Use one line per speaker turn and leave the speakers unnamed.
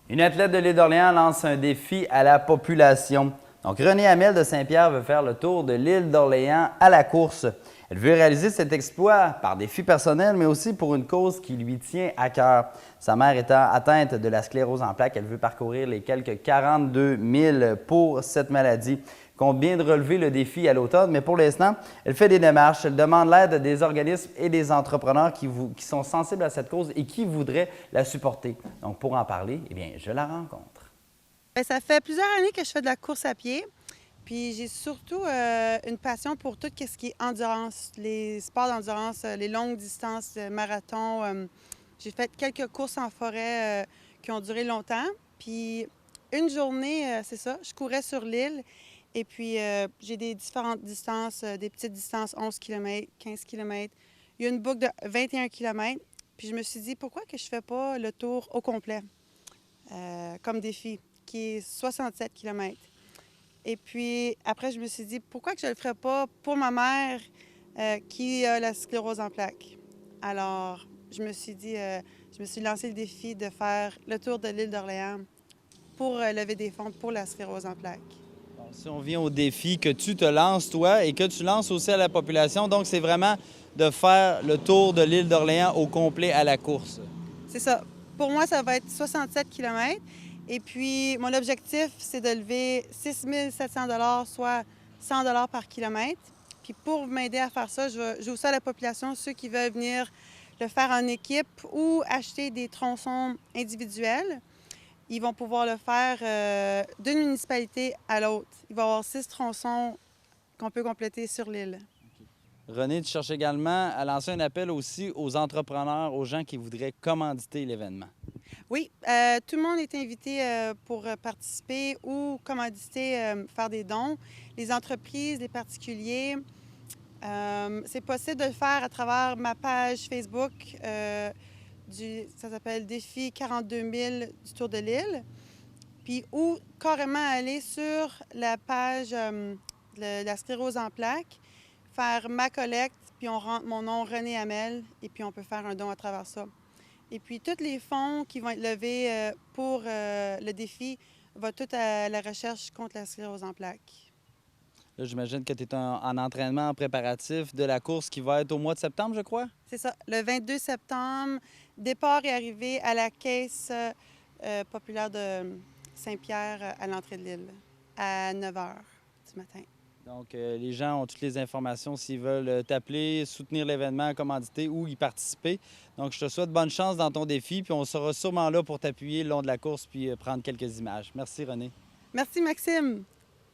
Une athlète de l'île d'Orléans lance un défi à la population. Donc, Renée Hamel de Saint-Pierre veut faire le tour de l'île d'Orléans à la course. Elle veut réaliser cet exploit par défi personnel, mais aussi pour une cause qui lui tient à cœur. Sa mère étant atteinte de la sclérose en plaques, elle veut parcourir les quelques 42 000 pour cette maladie. Elle compte bien de relever le défi à l'automne, mais pour l'instant, elle fait des démarches. Elle demande l'aide des organismes et des entrepreneurs qui sont sensibles à cette cause et qui voudraient la supporter. Donc, pour en parler, eh bien, je la rencontre.
Bien, ça fait plusieurs années que je fais de la course à pied. Puis j'ai surtout une passion pour tout ce qui est endurance, les sports d'endurance, les longues distances, marathon. J'ai fait quelques courses en forêt qui ont duré longtemps. Puis une journée, c'est ça, je courais sur l'île. Et puis j'ai des différentes distances, des petites distances, 11 km, 15 km. Il y a une boucle de 21 km. Puis je me suis dit, pourquoi que je ne fais pas le tour au complet comme défi, qui est 67 km. Et puis, après, je me suis dit, pourquoi que je ne le ferais pas pour ma mère qui a la sclérose en plaques? Alors, je me suis dit, je me suis lancé le défi de faire le tour de l'île d'Orléans pour lever des fonds pour la sclérose en plaques.
Bon, si on vient au défi que tu te lances, toi, et que tu lances aussi à la population, donc c'est vraiment de faire le tour de l'île d'Orléans au complet à la course.
C'est ça. Pour moi, ça va être 67 km. Et puis, mon objectif, c'est de lever 6 700 soit 100 par kilomètre. Puis pour m'aider à faire ça, j'ouvre ça à la population, ceux qui veulent venir le faire en équipe ou acheter des tronçons individuels. Ils vont pouvoir le faire d'une municipalité à l'autre. Il va y avoir 6 tronçons qu'on peut compléter sur l'île.
René, tu cherches également à lancer un appel aussi aux entrepreneurs, aux gens qui voudraient commanditer l'événement.
Oui, tout le monde est invité pour participer ou commanditer, faire des dons. Les entreprises, les particuliers. C'est possible de le faire à travers ma page Facebook. Ça s'appelle Défi 42 000 du Tour de l'île. Puis ou carrément aller sur la page de la sclérose en plaques, faire ma collecte, puis on rentre mon nom Renée Hamel, et puis on peut faire un don à travers ça. Et puis, tous les fonds qui vont être levés pour le défi vont tout à la recherche contre la sclérose en plaques.
Là, j'imagine que tu es en entraînement, en préparatif de la course qui va être au mois de septembre, je crois?
C'est ça. Le 22 septembre, départ et arrivée à la caisse populaire de Saint-Pierre à l'entrée de l'île à 9 h du matin.
Donc, les gens ont toutes les informations s'ils veulent t'appeler, soutenir l'événement, commanditer ou y participer. Donc, je te souhaite bonne chance dans ton défi, puis on sera sûrement là pour t'appuyer le long de la course puis prendre quelques images. Merci, René.
Merci, Maxime.